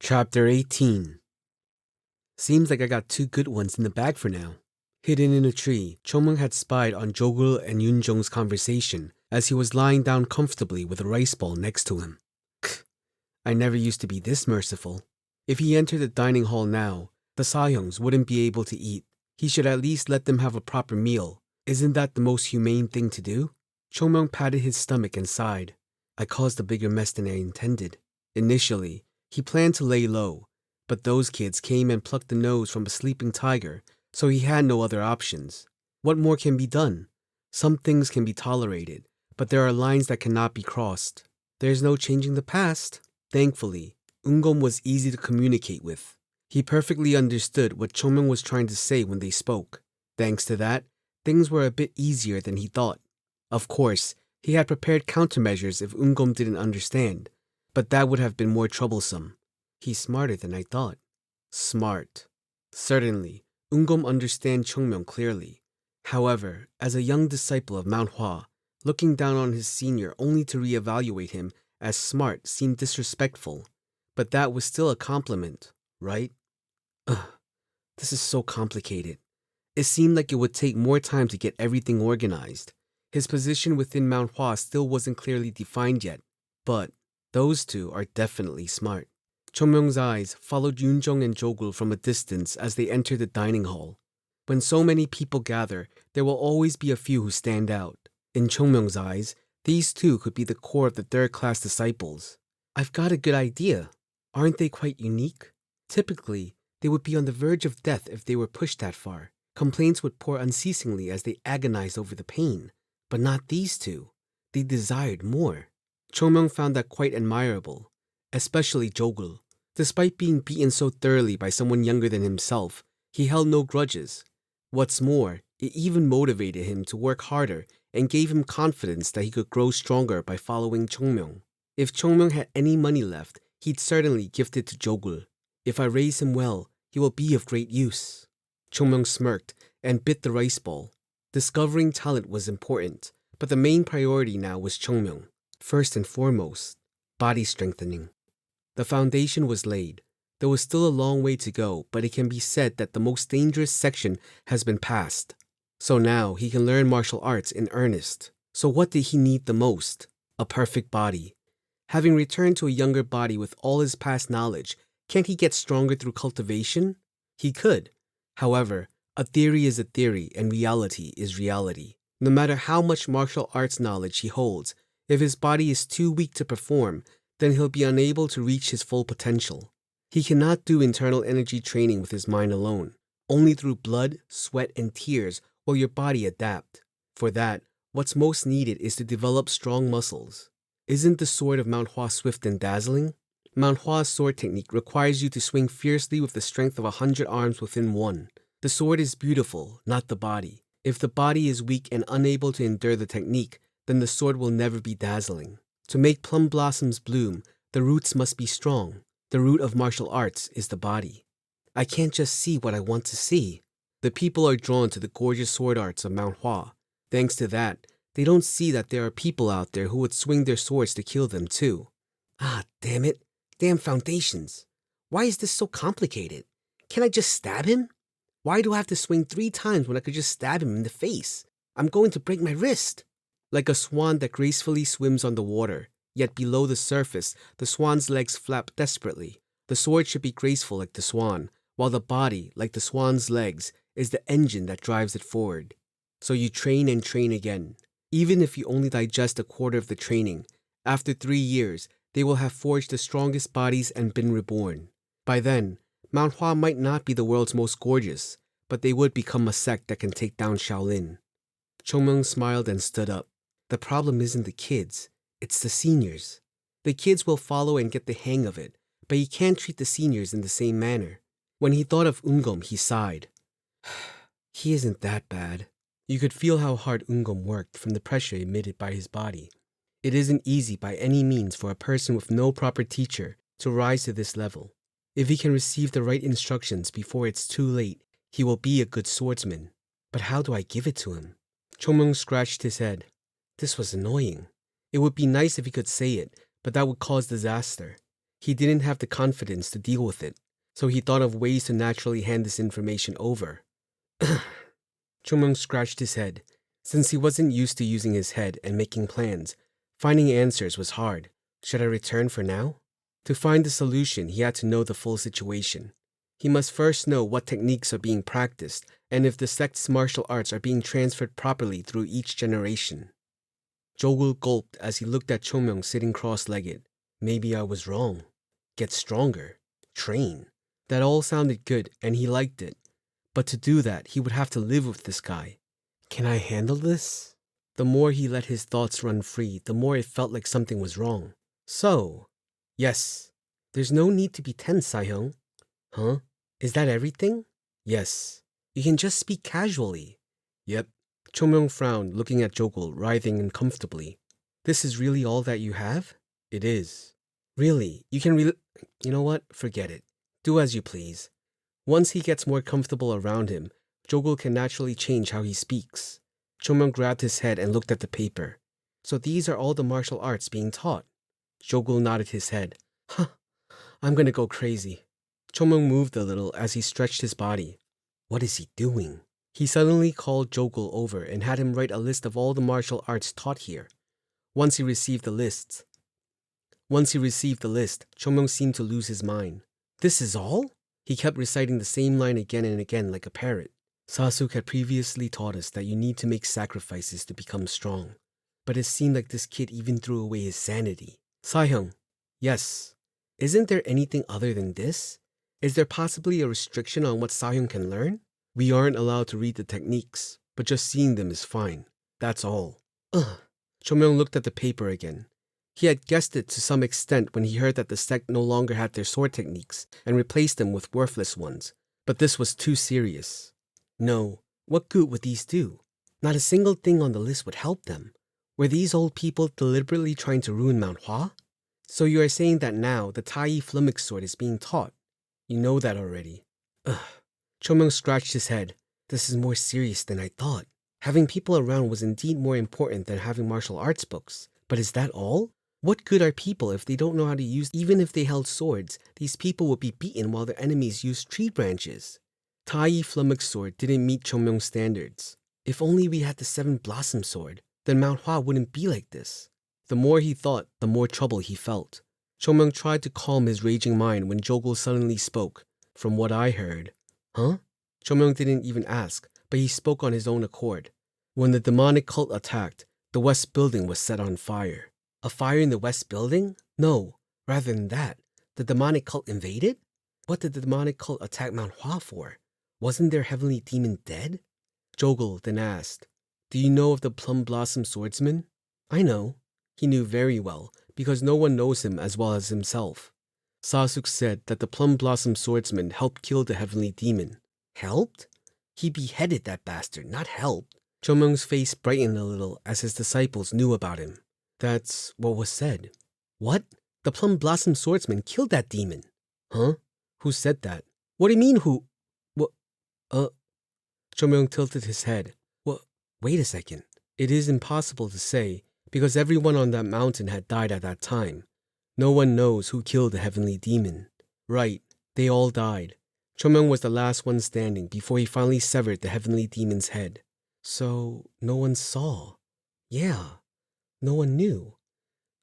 Chapter 18. Seems like I got two good ones in the bag for now. Hidden in a tree, Chung Myeong had spied on Jogul and Yoonjong's conversation as he was lying down comfortably with a rice ball next to him. I never used to be this merciful. If he entered the dining hall now, the Sahyungs wouldn't be able to eat. He should at least let them have a proper meal. Isn't that the most humane thing to do? Chung Myeong patted his stomach and sighed. I caused a bigger mess than I intended. Initially, he planned to lay low, but those kids came and plucked the nose from a sleeping tiger, so he had no other options. What more can be done? Some things can be tolerated, but there are lines that cannot be crossed. There's no changing the past. Thankfully, Eungom was easy to communicate with. He perfectly understood what Chung Myeong was trying to say when they spoke. Thanks to that, things were a bit easier than he thought. Of course, he had prepared countermeasures if Eungom didn't understand, but that would have been more troublesome. He's smarter than I thought. Smart. Certainly, Eungom understands Chung Myeong clearly. However, as a young disciple of Mount Hua, looking down on his senior only to reevaluate him as smart seemed disrespectful. But that was still a compliment, right? This is so complicated. It seemed like it would take more time to get everything organized. His position within Mount Hua still wasn't clearly defined yet, but those two are definitely smart. Chung Myeong's eyes followed Yoonjong and Jogul from a distance as they entered the dining hall. When so many people gather, there will always be a few who stand out. In Chung Myeong's eyes, these two could be the core of the third-class disciples. I've got a good idea. Aren't they quite unique? Typically, they would be on the verge of death if they were pushed that far. Complaints would pour unceasingly as they agonized over the pain. But not these two. They desired more. Chung Myeong found that quite admirable, especially Jogul. Despite being beaten so thoroughly by someone younger than himself, he held no grudges. What's more, it even motivated him to work harder and gave him confidence that he could grow stronger by following Chung Myeong. If Chung Myeong had any money left, he'd certainly gift it to Jogul. If I raise him well, he will be of great use. Chung Myeong smirked and bit the rice ball. Discovering talent was important, but the main priority now was Chung Myeong. First and foremost, body strengthening. The foundation was laid. There was still a long way to go, but it can be said that the most dangerous section has been passed. So now he can learn martial arts in earnest. So what did he need the most? A perfect body. Having returned to a younger body with all his past knowledge, can't he get stronger through cultivation? He could. However, a theory is a theory and reality is reality. No matter how much martial arts knowledge he holds, if his body is too weak to perform, then he'll be unable to reach his full potential. He cannot do internal energy training with his mind alone. Only through blood, sweat, and tears will your body adapt. For that, what's most needed is to develop strong muscles. Isn't the sword of Mount Hua swift and dazzling? Mount Hua's sword technique requires you to swing fiercely with the strength of 100 arms within one. The sword is beautiful, not the body. If the body is weak and unable to endure the technique, then the sword will never be dazzling. To make plum blossoms bloom, the roots must be strong. The root of martial arts is the body. I can't just see what I want to see. The people are drawn to the gorgeous sword arts of Mount Hua. Thanks to that, they don't see that there are people out there who would swing their swords to kill them too. Ah, damn it. Damn foundations. Why is this so complicated? Can I just stab him? Why do I have to swing 3 times when I could just stab him in the face? I'm going to break my wrist. Like a swan that gracefully swims on the water, yet below the surface, the swan's legs flap desperately. The sword should be graceful like the swan, while the body, like the swan's legs, is the engine that drives it forward. So you train and train again. Even if you only digest a quarter of the training, after 3 years, they will have forged the strongest bodies and been reborn. By then, Mount Hua might not be the world's most gorgeous, but they would become a sect that can take down Shaolin. Chung Myeong smiled and stood up. The problem isn't the kids, it's the seniors. The kids will follow and get the hang of it, but he can't treat the seniors in the same manner. When he thought of Eungom, he sighed. He isn't that bad. You could feel how hard Eungom worked from the pressure emitted by his body. It isn't easy by any means for a person with no proper teacher to rise to this level. If he can receive the right instructions before it's too late, he will be a good swordsman. But how do I give it to him? Chung Myeong scratched his head. This was annoying. It would be nice if he could say it, but that would cause disaster. He didn't have the confidence to deal with it, so he thought of ways to naturally hand this information over. Chung Myeong scratched his head. Since he wasn't used to using his head and making plans, finding answers was hard. Should I return for now? To find the solution, he had to know the full situation. He must first know what techniques are being practiced and if the sect's martial arts are being transferred properly through each generation. Jogul gulped as he looked at Chung Myeong sitting cross-legged. Maybe I was wrong. Get stronger. Train. That all sounded good and he liked it. But to do that, he would have to live with this guy. Can I handle this? The more he let his thoughts run free, the more it felt like something was wrong. So, yes. There's no need to be tense, Sahyung. Huh? Is that everything? Yes. You can just speak casually. Yep. Chung Myeong frowned, looking at Jogul, writhing uncomfortably. This is really all that you have? It is. Really? You can You know what? Forget it. Do as you please. Once he gets more comfortable around him, Jogul can naturally change how he speaks. Chung Myeong grabbed his head and looked at the paper. So these are all the martial arts being taught? Jogul nodded his head. Huh. I'm gonna go crazy. Chung Myeong moved a little as he stretched his body. What is he doing? He suddenly called Jogul over and had him write a list of all the martial arts taught here. Once he received the list, Chung Myeong seemed to lose his mind. This is all? He kept reciting the same line again and again like a parrot. Sasuk had previously taught us that you need to make sacrifices to become strong. But it seemed like this kid even threw away his sanity. Sahyung, yes. Isn't there anything other than this? Is there possibly a restriction on what Sahyung can learn? We aren't allowed to read the techniques, but just seeing them is fine. That's all. Chung Myeong looked at the paper again. He had guessed it to some extent when he heard that the sect no longer had their sword techniques and replaced them with worthless ones. But this was too serious. No, what good would these do? Not a single thing on the list would help them. Were these old people deliberately trying to ruin Mount Hua? So you are saying that now the Tai Flummox sword is being taught? You know that already. Chung Myeong scratched his head. This is more serious than I thought. Having people around was indeed more important than having martial arts books. But is that all? What good are people if they don't know how to use? Even if they held swords, these people would be beaten while their enemies used tree branches. Tai Flummox sword didn't meet Chung Myeong's standards. If only we had the Seven Blossom sword, then Mount Hua wouldn't be like this. The more he thought, the more trouble he felt. Chung Myeong tried to calm his raging mind when Jogul suddenly spoke. From what I heard. Huh? Chung Myeong didn't even ask, but he spoke on his own accord. When the demonic cult attacked, the West Building was set on fire. A fire in the West Building? No, rather than that. The demonic cult invaded? What did the demonic cult attack Mount Hua for? Wasn't their heavenly demon dead? Jogul then asked, Do you know of the Plum Blossom Swordsman? I know. He knew very well, because no one knows him as well as himself. Sasuk said that the Plum Blossom Swordsman helped kill the heavenly demon. Helped? He beheaded that bastard, not helped. Chung Myeong's face brightened a little as his disciples knew about him. That's what was said. What? The Plum Blossom Swordsman killed that demon. Huh? Who said that? What do you mean who? What? Chung Myeong tilted his head. What? Wait a second. It is impossible to say, because everyone on that mountain had died at that time. No one knows who killed the heavenly demon. Right, they all died. Chung Myeong was the last one standing before he finally severed the heavenly demon's head. So, no one saw. Yeah, no one knew.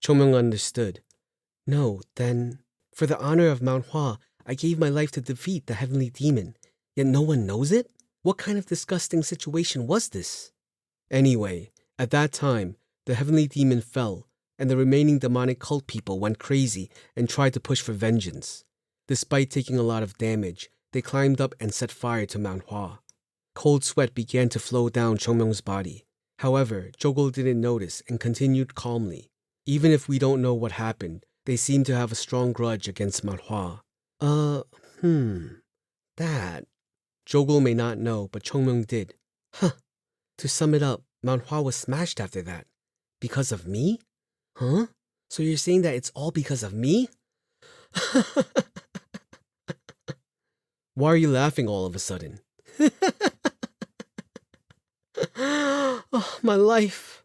Chung Myeong understood. No, then, for the honor of Mount Hua, I gave my life to defeat the heavenly demon. Yet no one knows it? What kind of disgusting situation was this? Anyway, at that time, the heavenly demon fell, and the remaining demonic cult people went crazy and tried to push for vengeance. Despite taking a lot of damage, they climbed up and set fire to Mount Hua. Cold sweat began to flow down Chung Myeong's body. However, Jogul didn't notice and continued calmly. Even if we don't know what happened, they seem to have a strong grudge against Mount Hua. That. Jogul may not know, but Chung Myeong did. Huh. To sum it up, Mount Hua was smashed after that. Because of me? Huh? So you're saying that it's all because of me? Why are you laughing all of a sudden? Oh, my life.